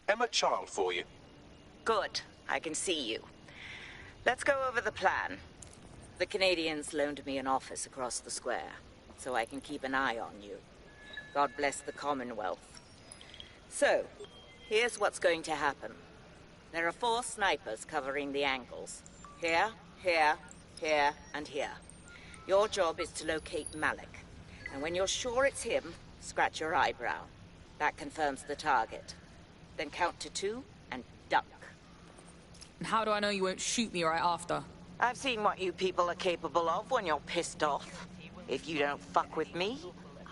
Emma Child for you. Good. I can see you. Let's go over the plan. The Canadians loaned me an office across the square, so I can keep an eye on you. God bless the Commonwealth. So, here's what's going to happen. There are 4 snipers covering the angles. Here, here, here, and here. Your job is to locate Malik. And when you're sure it's him, scratch your eyebrow. That confirms the target. Then count to 2 and duck. And how do I know you won't shoot me right after? I've seen what you people are capable of when you're pissed off. If you don't fuck with me,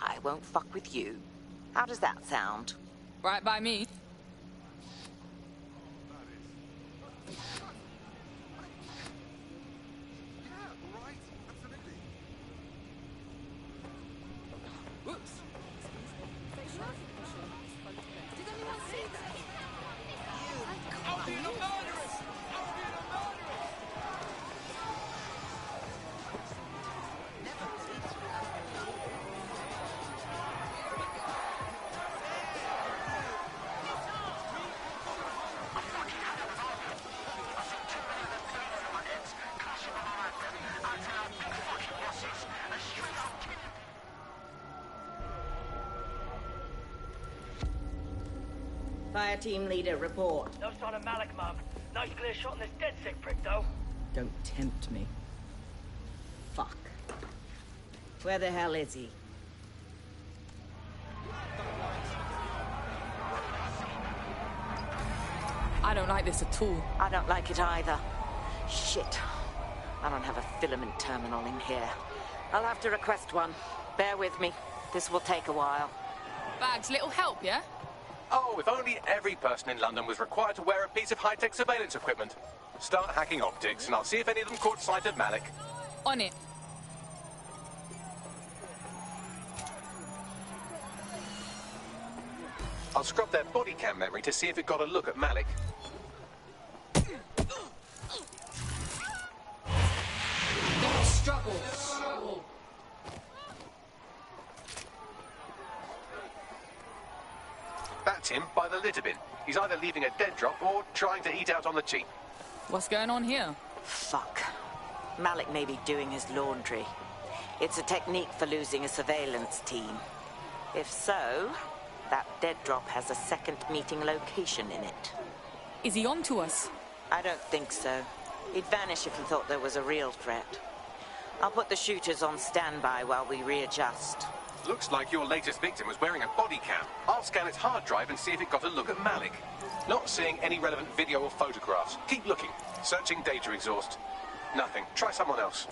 I won't fuck with you. How does that sound? Right by me. Fire team leader, report. No sign of Malik, Mum. Nice clear shot on this dead sick prick, though. Don't tempt me. Fuck. Where the hell is he? I don't like this at all. I don't like it either. Shit. I don't have a filament terminal in here. I'll have to request one. Bear with me. This will take a while. Bags, little help, yeah? Oh, if only every person in London was required to wear a piece of high-tech surveillance equipment. Start hacking optics, and I'll see if any of them caught sight of Malik. On it. I'll scrub their body cam memory to see if it got a look at Malik. Don't struggle. That's him by the litter bin. He's either leaving a dead drop or trying to eat out on the cheap. What's going on here? Fuck. Malik may be doing his laundry. It's a technique for losing a surveillance team. If so, that dead drop has a second meeting location in it. Is he on to us? I don't think so. He'd vanish if he thought there was a real threat. I'll put the shooters on standby while we readjust. Looks like your latest victim was wearing a body cam. I'll scan its hard drive and see if it got a look at Malik. Not seeing any relevant video or photographs. Keep looking. Searching data exhaust. Nothing. Try someone else.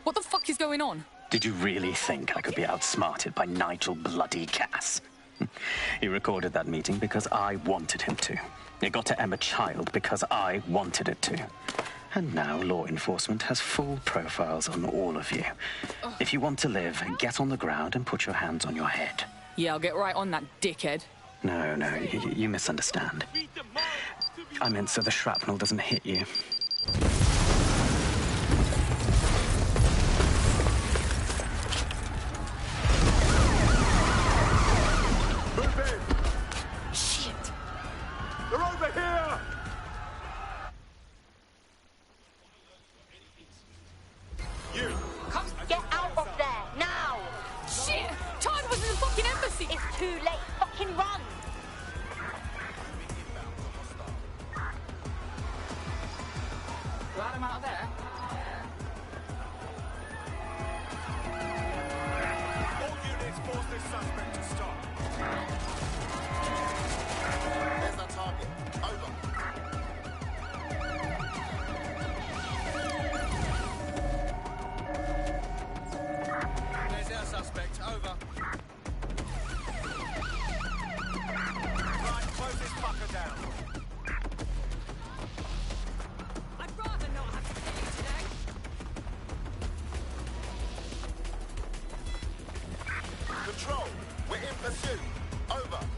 What the fuck is going on? Did you really think I could be outsmarted by Nigel bloody Cass? He recorded that meeting because I wanted him to. It got to Emma Child because I wanted it to. And now law enforcement has full profiles on all of you. If you want to live, get on the ground and put your hands on your head. Yeah, I'll get right on that dickhead. No, you misunderstand. I meant so the shrapnel doesn't hit you. Control, we're in pursuit. Over.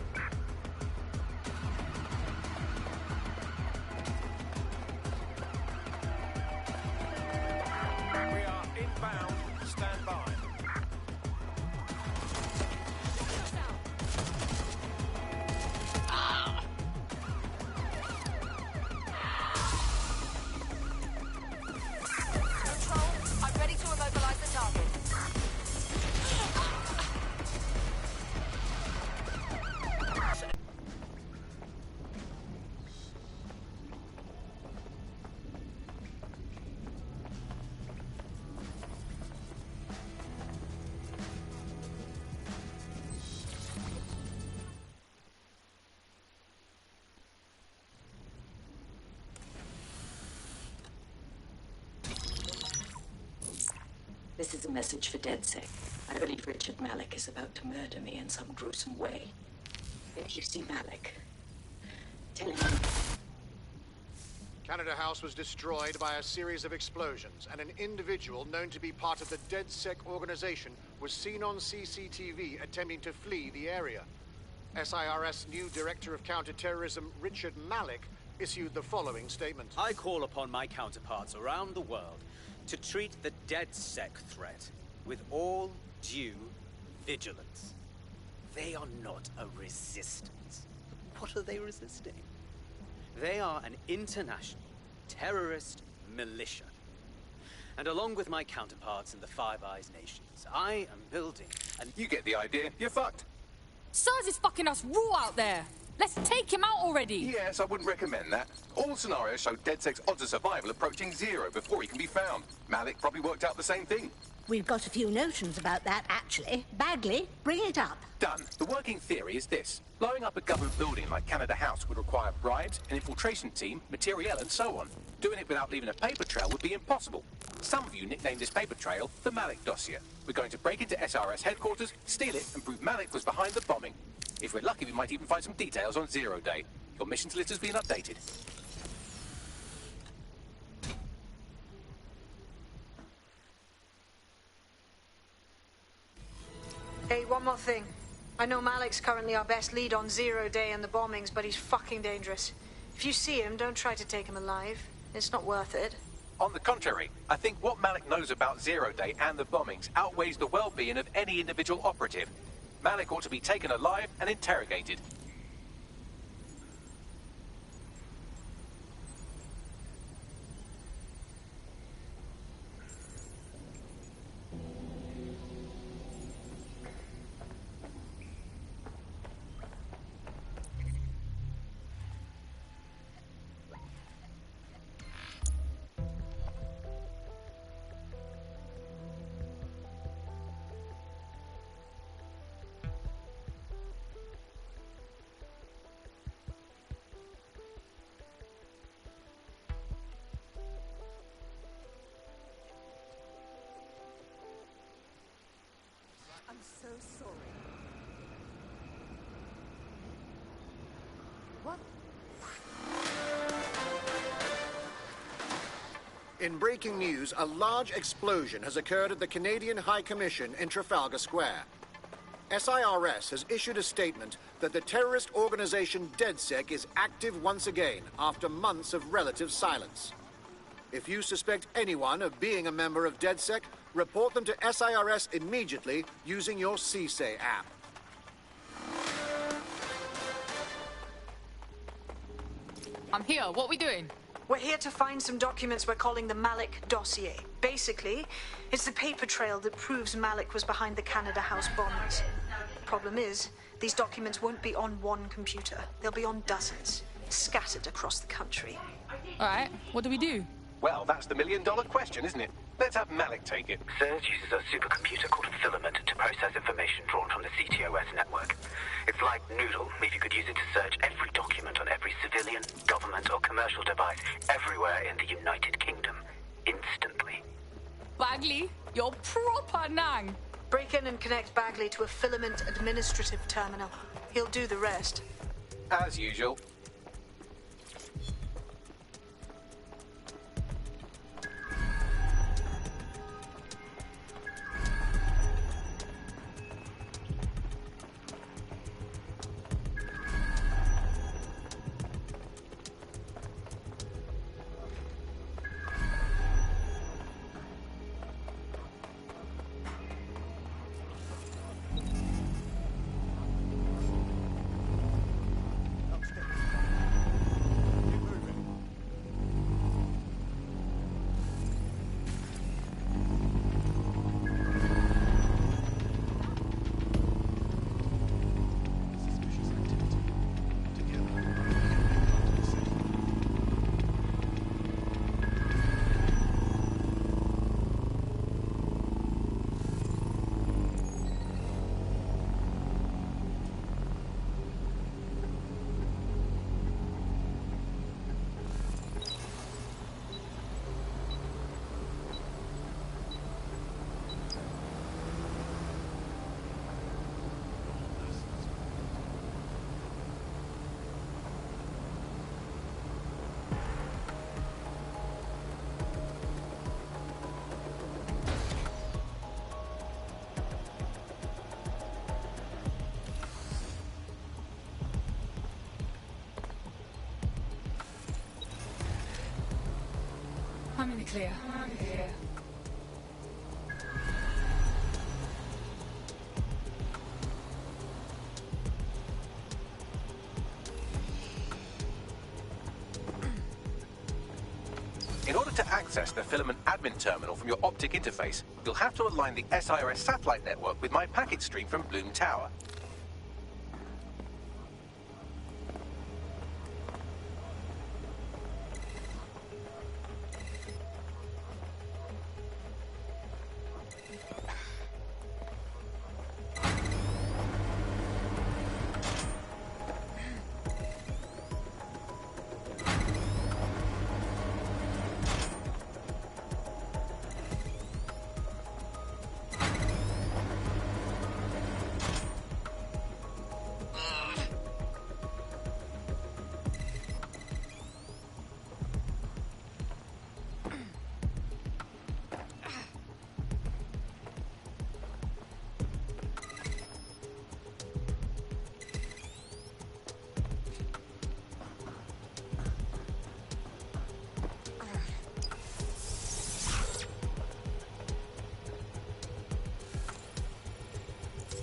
This is a message for DedSec. I believe Richard Malik is about to murder me in some gruesome way. If you see Malik, tell him... Canada House was destroyed by a series of explosions, and an individual known to be part of the DedSec organization was seen on CCTV attempting to flee the area. SIRS new Director of Counterterrorism, Richard Malik, issued the following statement. I call upon my counterparts around the world to treat the DedSec threat with all due vigilance. They are not a resistance. What are they resisting? They are an international terrorist militia. And along with my counterparts in the Five Eyes nations, I am building an... You get the idea. You're fucked. Size is fucking us raw out there. Let's take him out already. Yes, I wouldn't recommend that. All scenarios show DedSec's odds of survival approaching 0 before he can be found. Malik probably worked out the same thing. We've got a few notions about that, actually. Bagley, bring it up. Done. The working theory is this. Blowing up a government building like Canada House would require bribes, an infiltration team, materiel, and so on. Doing it without leaving a paper trail would be impossible. Some of you nicknamed this paper trail the Malik dossier. We're going to break into SRS headquarters, steal it, and prove Malik was behind the bombing. If we're lucky, we might even find some details on Zero Day. Your missions list has been updated. Hey, one more thing. I know Malik's currently our best lead on Zero Day and the bombings, but he's fucking dangerous. If you see him, don't try to take him alive. It's not worth it. On the contrary, I think what Malik knows about Zero Day and the bombings outweighs the well-being of any individual operative. Malik ought to be taken alive and interrogated. I'm so sorry. What? In breaking news, a large explosion has occurred at the Canadian High Commission in Trafalgar Square. SIRS has issued a statement that the terrorist organization DedSec is active once again after months of relative silence. If you suspect anyone of being a member of DedSec, report them to SIRS immediately using your CSAY app. I'm here. What are we doing? We're here to find some documents we're calling the Malik dossier. Basically, it's the paper trail that proves Malik was behind the Canada House bombings. Problem is, these documents won't be on one computer. They'll be on dozens, scattered across the country. All right. What do we do? Well, that's the million-dollar question, isn't it? Let's have Malik take it. CERS uses a supercomputer called Filament to process information drawn from the CTOS network. It's like Noodle, if you could use it to search every document on every civilian, government, or commercial device everywhere in the United Kingdom, instantly. Bagley, you're proper nang. Break in and connect Bagley to a Filament administrative terminal. He'll do the rest. As usual. I'm in the clear. In order to access the Filament admin terminal from your optic interface, you'll have to align the SIRS satellite network with my packet stream from Bloom Tower.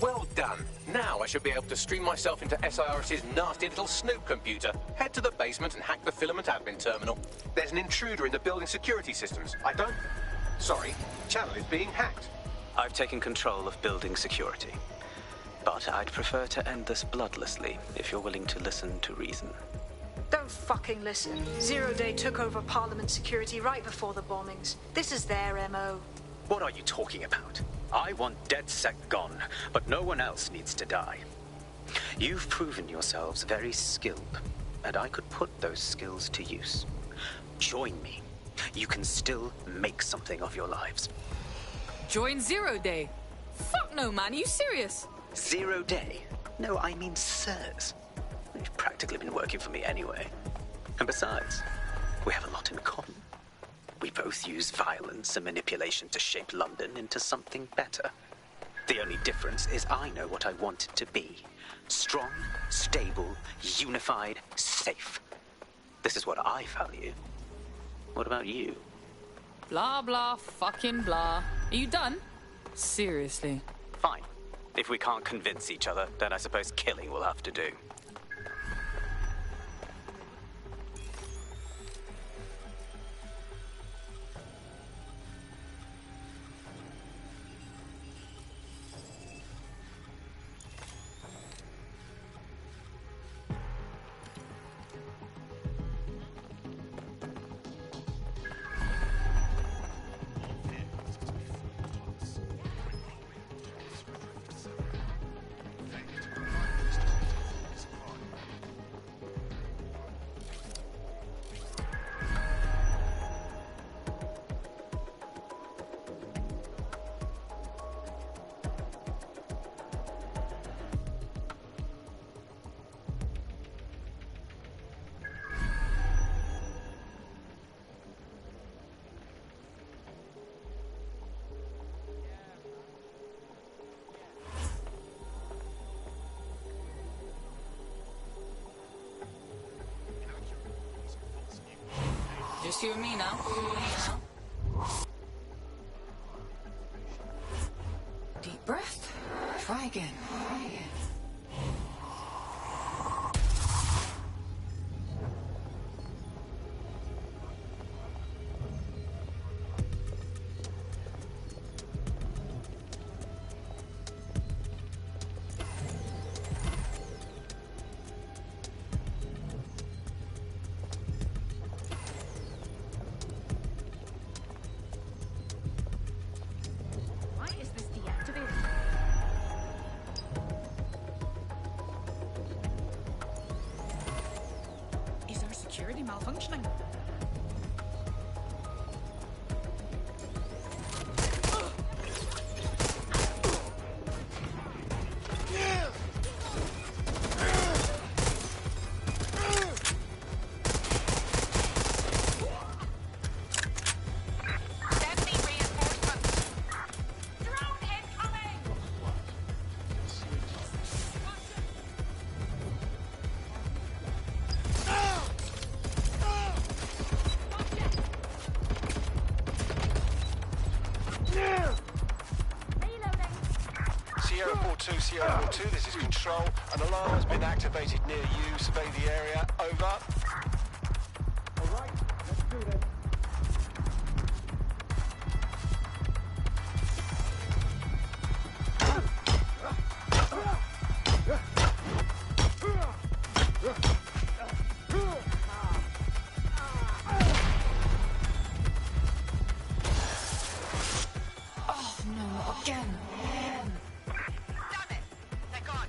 Well done. Now I should be able to stream myself into SIRS's nasty little snoop computer, head to the basement and hack the Filament admin terminal. There's an intruder in the building security systems. Sorry, channel is being hacked. I've taken control of building security. But I'd prefer to end this bloodlessly, if you're willing to listen to reason. Don't fucking listen. Zero Day took over Parliament security right before the bombings. This is their MO. What are you talking about? I want DedSec gone, but no one else needs to die. You've proven yourselves very skilled, and I could put those skills to use. Join me. You can still make something of your lives. Join Zero Day? Fuck no, man. Are you serious? Zero Day? No, I mean SIRS. You've practically been working for me anyway. And besides, we have a lot in common. We both use violence and manipulation to shape London into something better. The only difference is I know what I want it to be. Strong, stable, unified, safe. This is what I value. What about you? Blah, blah, fucking blah. Are you done? Seriously. Fine. If we can't convince each other, then I suppose killing will have to do. Just you and me now. Deep breath. Try again. Malfunctioning. Report 2, Sierra Level 2, this is Control. An alarm has been activated near you. Survey the area. Over. All right, let's do this. Oh, no, not again. Damn it! They're gone.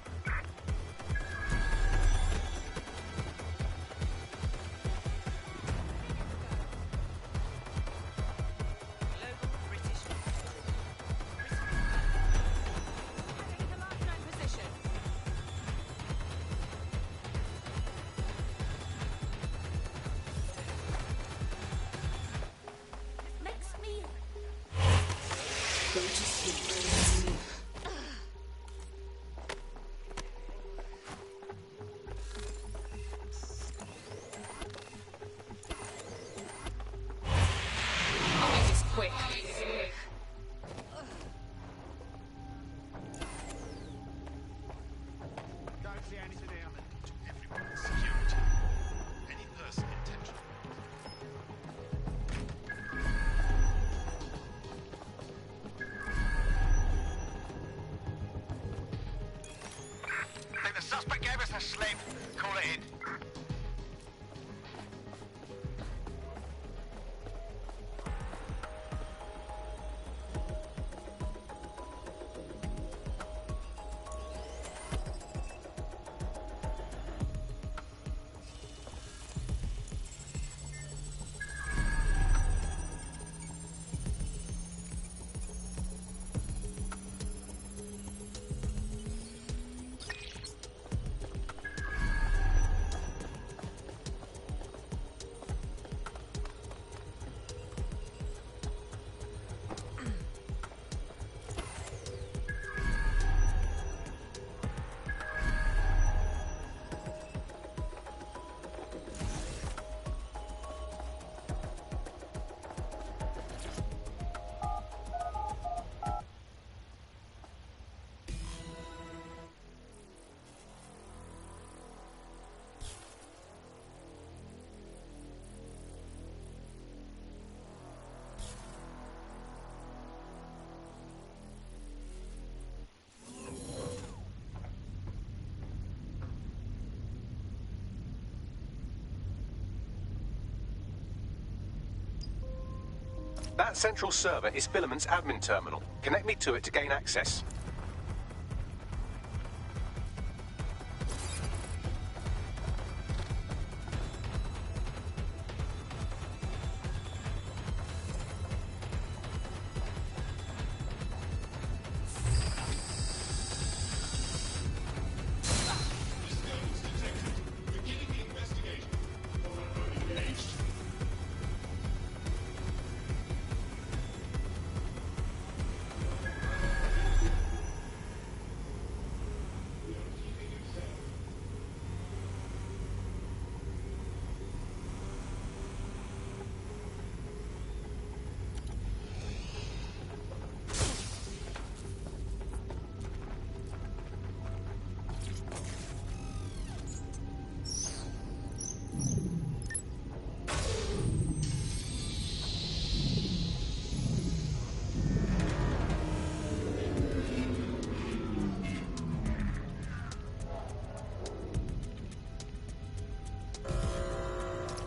I'll make this quick. Don't see anything here. Everyone, security. Any person intentional. Think the suspect gave us a slip. Call it in. That central server is Filament's admin terminal. Connect me to it to gain access.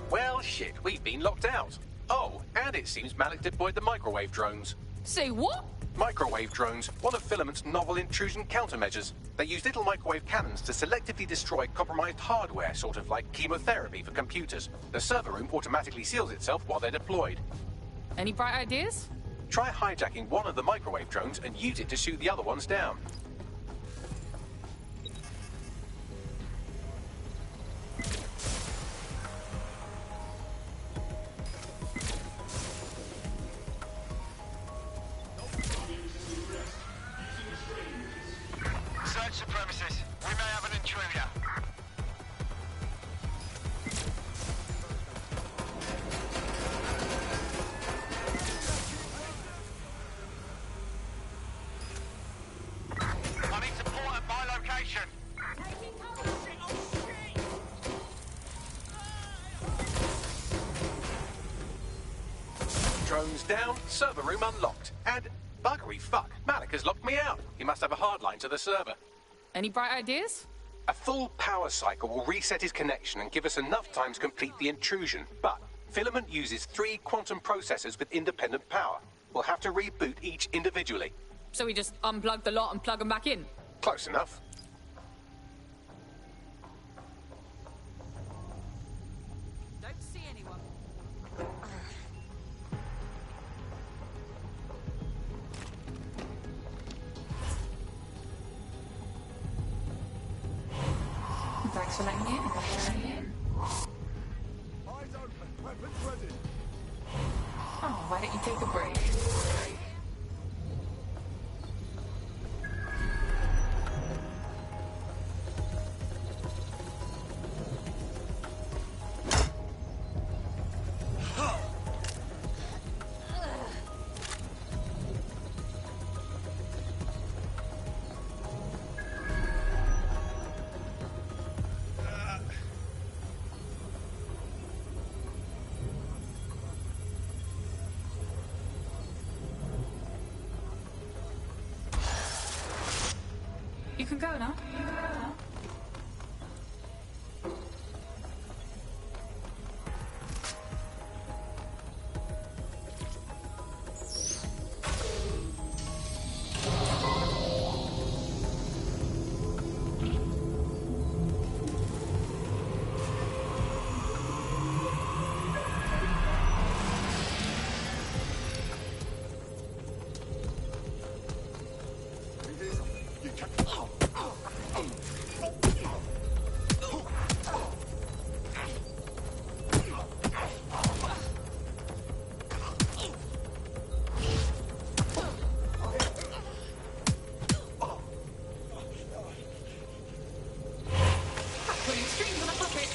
Well, shit, we've been locked out. Oh, and it seems Malik deployed the microwave drones. Say what? Microwave drones, one of Filament's novel intrusion countermeasures. They use little microwave cannons to selectively destroy compromised hardware, sort of like chemotherapy for computers. The server room automatically seals itself while they're deployed. Any bright ideas? Try hijacking one of the microwave drones and use it to shoot the other ones down. Search the premises. We may have an intruder. I need to Drones down, server room unlocked. And buggery fuck, Malik has locked me out. He must have a hard line to the server. Any bright ideas? A full power cycle will reset his connection and give us enough time to complete the intrusion. But Filament uses 3 quantum processors with independent power. We'll have to reboot each individually. So we just unplug the lot and plug them back in? Close enough. Don't see anyone. Thanks for letting me in. Eyes open, weapons ready. Oh, why don't you take a break? You can go now. Pulling strings on a puppet.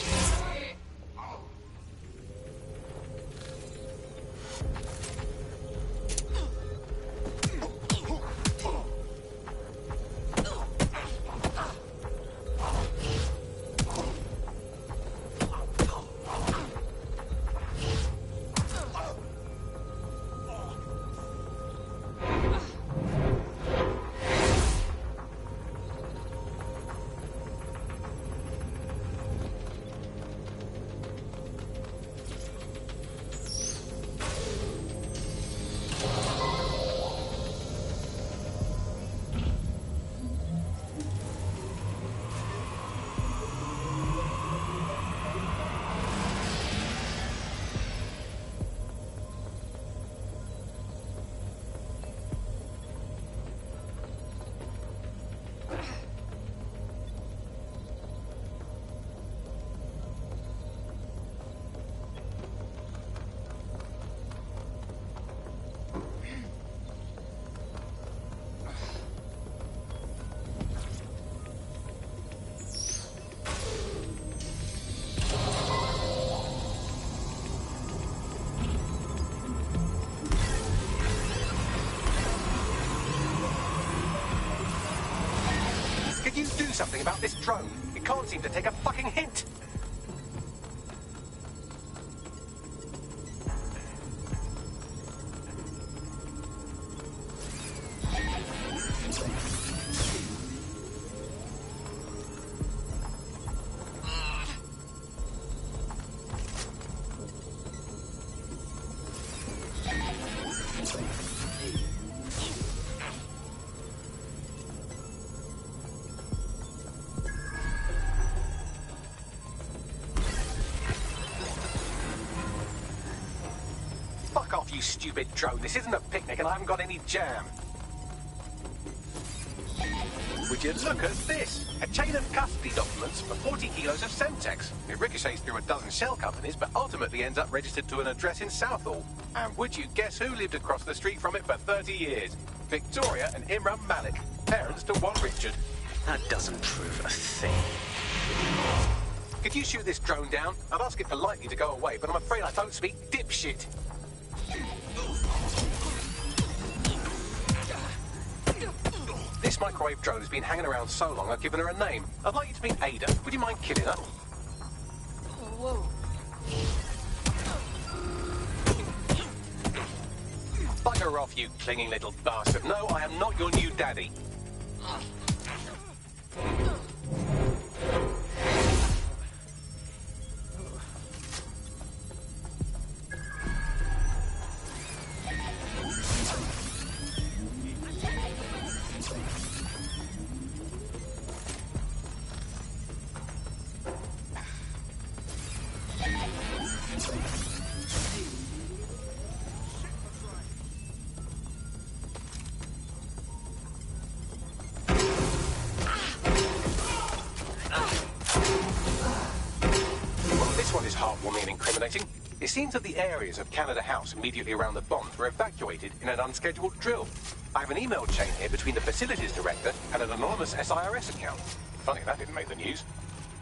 Could you do something about this drone? It can't seem to take a fucking hint. Fuck off, you stupid drone. This isn't a picnic and I haven't got any jam. Would you look at this? A chain of custody documents for 40 kilos of Semtex. It ricochets through a dozen shell companies, but ultimately ends up registered to an address in Southall. And would you guess who lived across the street from it for 30 years? Victoria and Imran Malik, parents to one Richard. That doesn't prove a thing. Could you shoot this drone down? I'd ask it politely to go away, but I'm afraid I don't speak dipshit. This microwave drone has been hanging around so long I've given her a name. I'd like you to meet Ada. Would you mind killing her? Whoa. Bugger off, you clinging little bastard. No, I am not your new daddy. This one is heartwarming and incriminating. It seems that the areas of Canada House immediately around the bomb were evacuated in an unscheduled drill. I have an email chain here between the facilities director and an anonymous SIRS account. Funny that didn't make the news.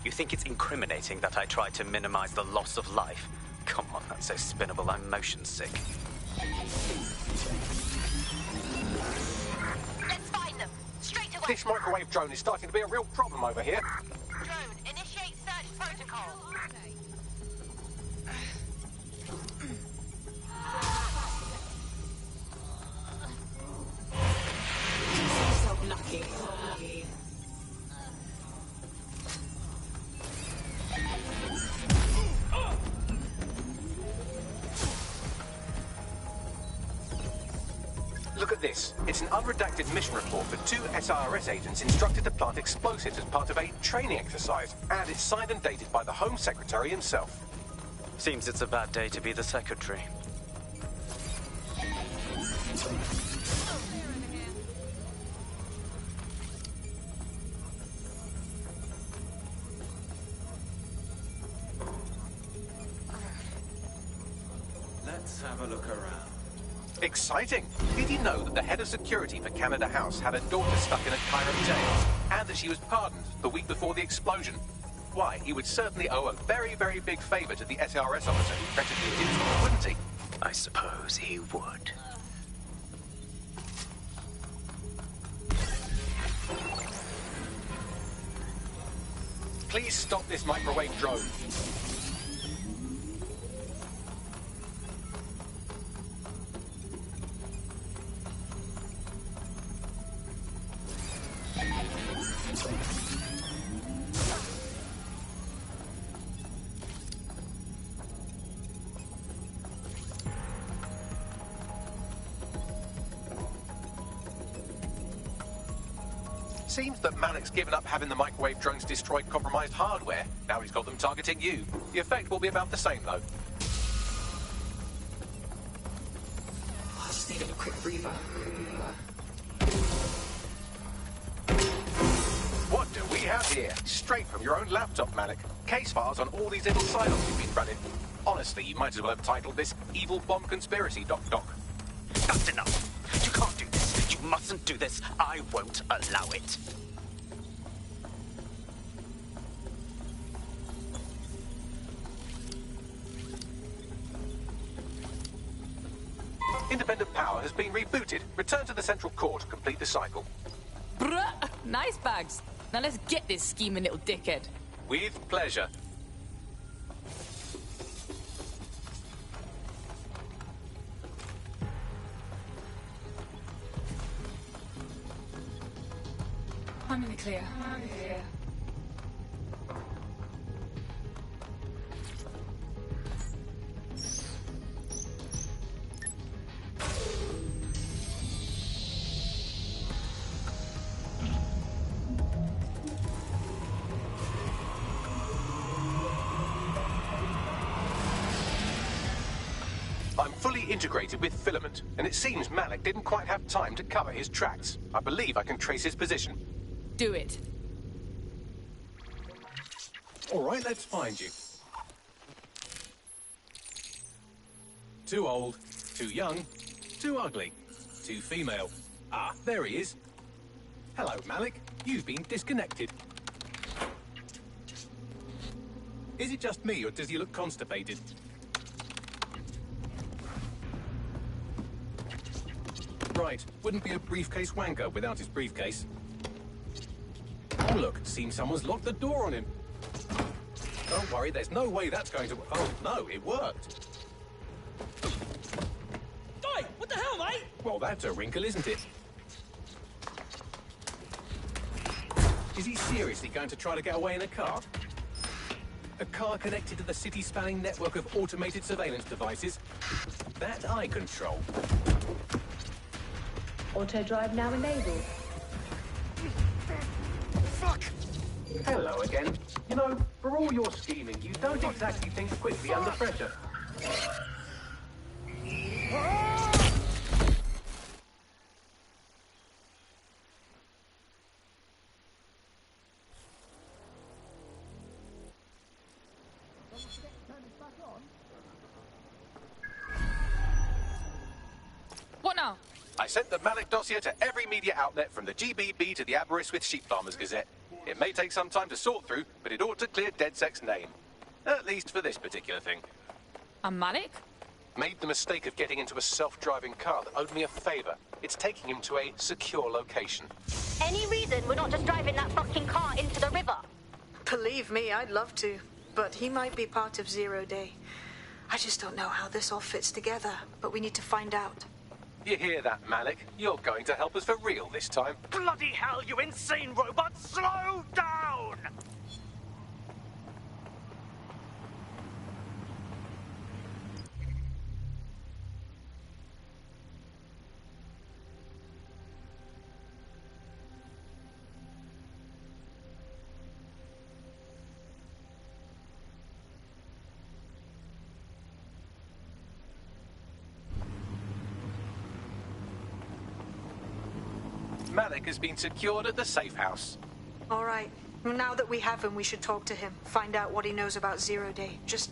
You think it's incriminating that I tried to minimize the loss of life? Come on, that's so spinnable, I'm motion sick. Let's find them. Straight away. This microwave drone is starting to be a real problem over here. Drone, initiate search protocol. So lucky. Look at this. It's an unredacted mission report for 2 SIRS agents instructed to plant explosives as part of a training exercise. And it's signed and dated by the Home Secretary himself. Seems it's a bad day to be the secretary. Let's have a look around. Exciting! Did you know that the head of security for Canada House had a daughter stuck in a Cairo jail, and that she was pardoned the week before the explosion? Why, he would certainly owe a very, very big favor to the SRS officer who printed the incident, wouldn't he? I suppose he would. Please stop this microwave drone. Seems that Malik's given up having the microwave drones destroy compromised hardware. Now he's got them targeting you. The effect will be about the same, though. I just needed a quick breather. What do we have here? Straight from your own laptop, Malik. Case files on all these little silos you've been running. Honestly, you might as well have titled this Evil Bomb Conspiracy, Doc. That's enough. You can't do this. You mustn't do this. I won't allow it. Independent power has been rebooted. Return to the central core to complete the cycle. Bruh, nice bags. Now let's get this scheming little dickhead. With pleasure. I'm in the clear. I'm fully integrated with Filament, and it seems Malik didn't quite have time to cover his tracks. I believe I can trace his position. Do it. All right, let's find you. Too old, too young, too ugly, too female. Ah, there he is. Hello, Malik. You've been disconnected. Is it just me, or does he look constipated? Right, wouldn't be a briefcase wanker without his briefcase. Oh, look, seems someone's locked the door on him. Don't worry, there's no way that's going to... Oh, no, it worked. Oi! What the hell, mate? Well, that's a wrinkle, isn't it? Is he seriously going to try to get away in a car? A car connected to the city-spanning network of automated surveillance devices? That I control. Auto drive now enabled. Fuck! Hello again. You know, for all your scheming, you don't exactly think quickly under pressure. What now? I sent the Malik dossier to every media outlet from the GBB to the Aberystwyth Sheep Farmers Gazette. It may take some time to sort through, but it ought to clear DedSec's name. At least for this particular thing. A Malik? Made the mistake of getting into a self-driving car that owed me a favour. It's taking him to a secure location. Any reason we're not just driving that fucking car into the river? Believe me, I'd love to. But he might be part of Zero Day. I just don't know how this all fits together, but we need to find out. You hear that, Malik? You're going to help us for real this time. Bloody hell, you insane robot! Slow down! Malik has been secured at the safe house. All right. Well, now that we have him, we should talk to him. Find out what he knows about Zero Day. Just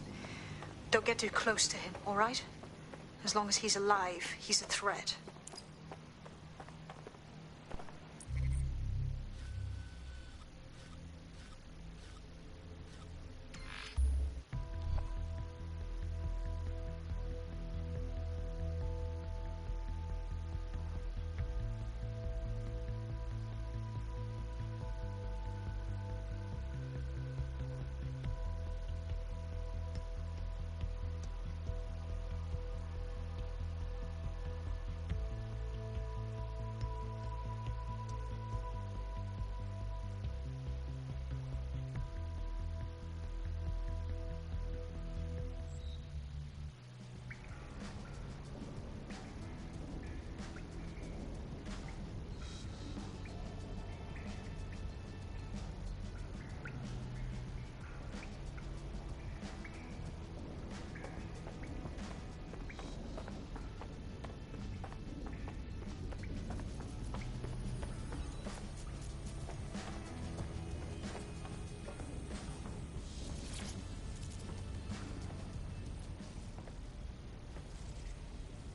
don't get too close to him, all right? As long as he's alive, he's a threat.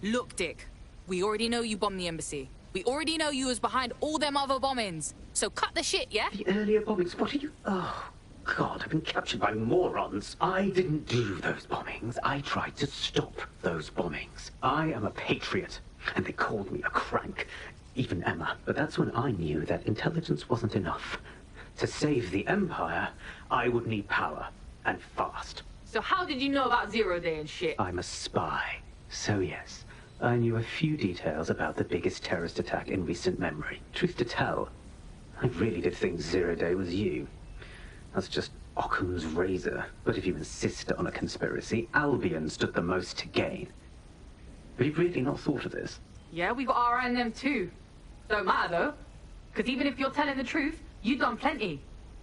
Look, Dick. We already know you bombed the embassy. We already know you was behind all them other bombings. So cut the shit, yeah? The earlier bombings, what are you... Oh, God, I've been captured by morons. I didn't do those bombings. I tried to stop those bombings. I am a patriot, and they called me a crank. Even Emma. But that's when I knew that intelligence wasn't enough. To save the Empire, I would need power, and fast. So how did you know about Zero Day and shit? I'm a spy. So yes, I knew a few details about the biggest terrorist attack in recent memory. Truth to tell, I really did think Zero Day was you. That's just Occam's razor. But if you insist on a conspiracy, Albion stood the most to gain. Have you really not thought of this? Yeah, we got our eye on them too. Don't matter though, because even if you're telling the truth, you've done plenty.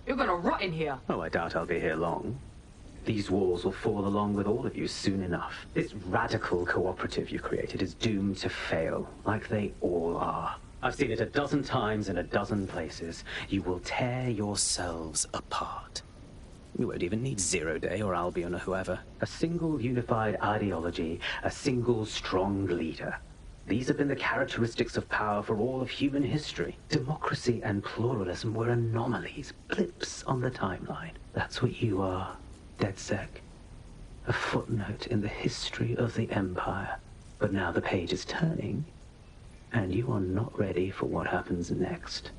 You're gonna rot in here. Oh, I doubt I'll be here long. These walls will fall along with all of you soon enough. This radical cooperative you created is doomed to fail, like they all are. I've seen it a dozen times in a dozen places. You will tear yourselves apart. You won't even need Zero Day or Albion or whoever. A single unified ideology, a single strong leader. These have been the characteristics of power for all of human history. Democracy and pluralism were anomalies, blips on the timeline. That's what you are. DedSec, a footnote in the history of the Empire. But now the page is turning, and you are not ready for what happens next.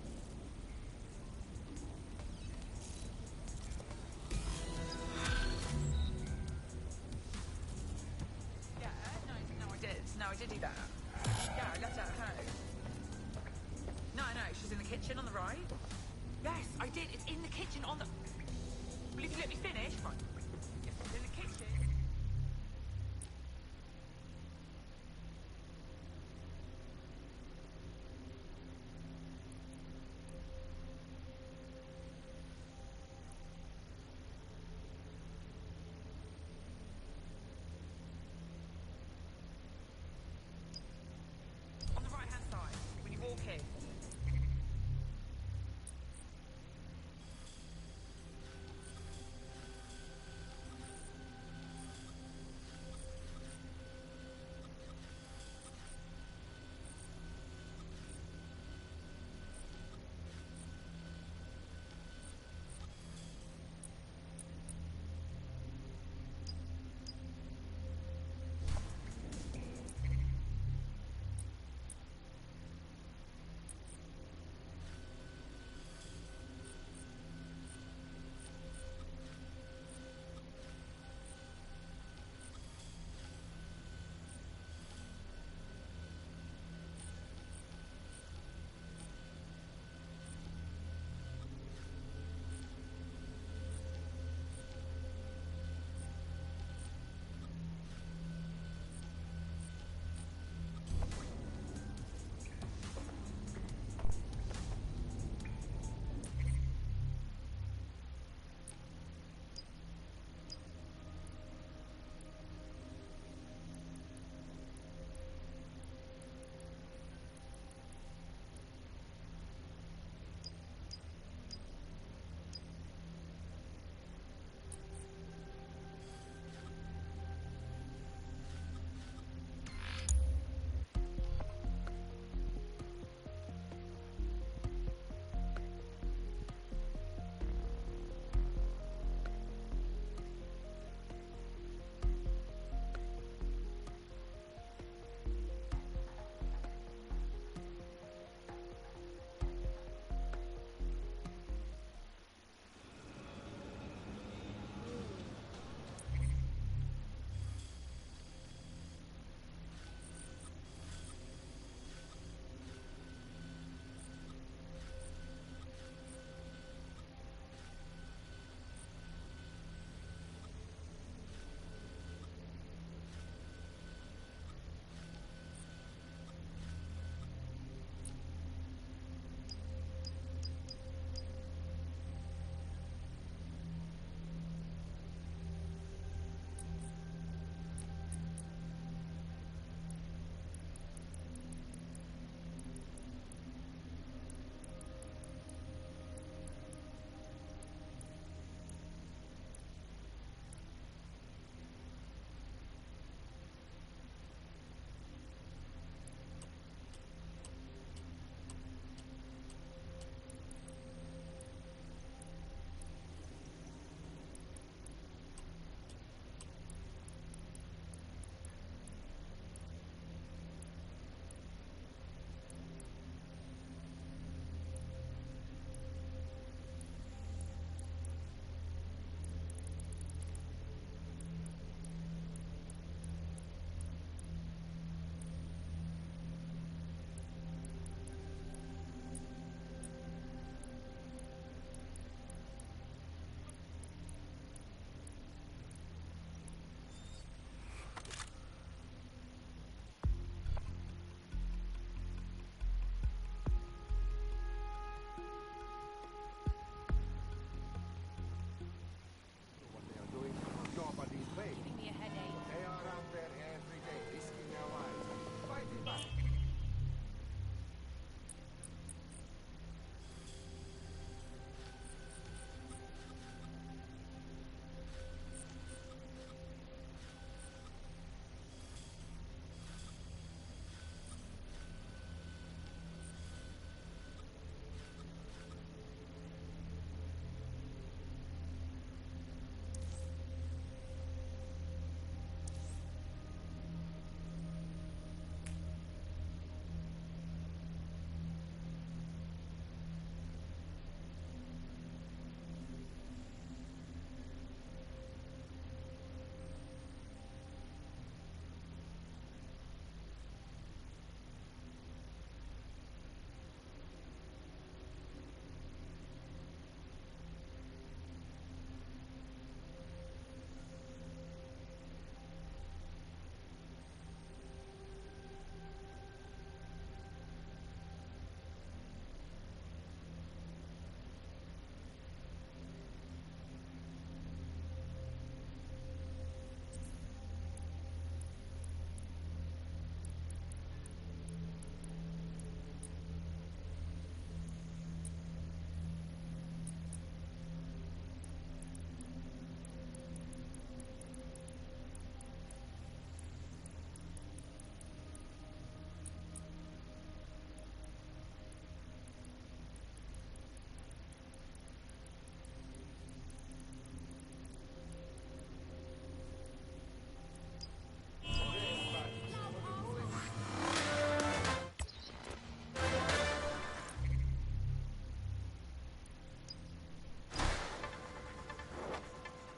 Yeah, no, I did do that. Yeah, I left out kitchen on the right? Yes, I did. It's in the kitchen on the... Will you let me finish? Right. Yes, it's in the kitchen. On the right-hand side, when you walk in.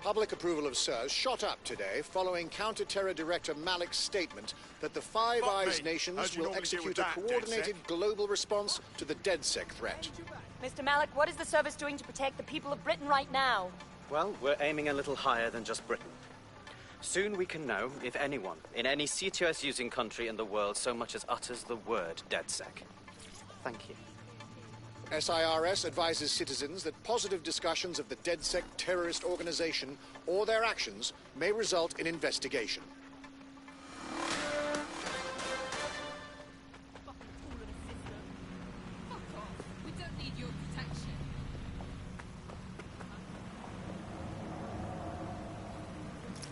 public approval of SIRS shot up today following Counter-Terror Director Malik's statement that the Five Eyes nations will execute a coordinated global response to the DedSec threat. Mr. Malik, what is the service doing to protect the people of Britain right now? Well, we're aiming a little higher than just Britain. Soon we can know if anyone in any CTOS-using country in the world so much as utters the word DedSec. Thank you. SIRS advises citizens that positive discussions of the DedSec terrorist organization or their actions may result in investigation. We don't need your protection.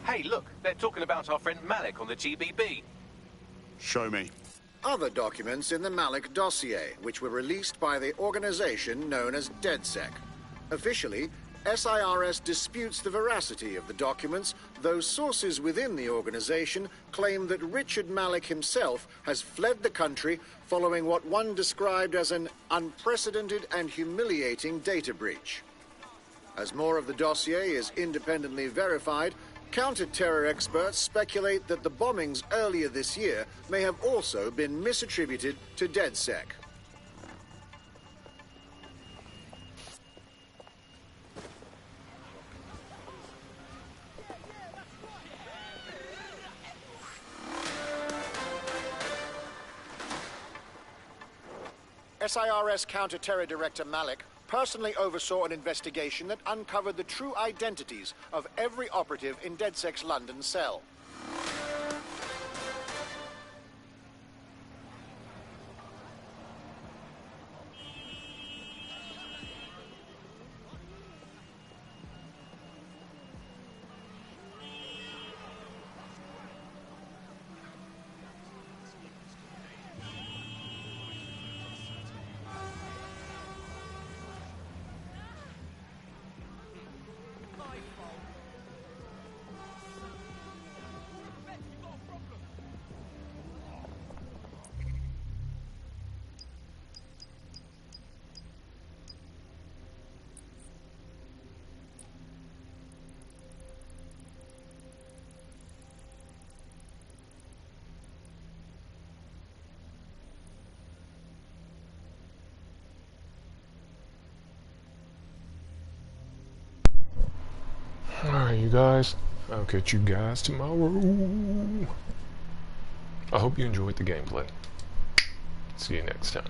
Hey, look, they're talking about our friend Malik on the GBB. Show me. Other documents in the Malik dossier, which were released by the organization known as DedSec. Officially, SIRS disputes the veracity of the documents, though sources within the organization claim that Richard Malik himself has fled the country following what one described as an unprecedented and humiliating data breach. As more of the dossier is independently verified, counter-terror experts speculate that the bombings earlier this year may have also been misattributed to DedSec. SIRS Counter-Terror Director Malik personally oversaw an investigation that uncovered the true identities of every operative in DedSec's London cell. Alright, you guys, I'll catch you guys tomorrow. I hope you enjoyed the gameplay. See you next time.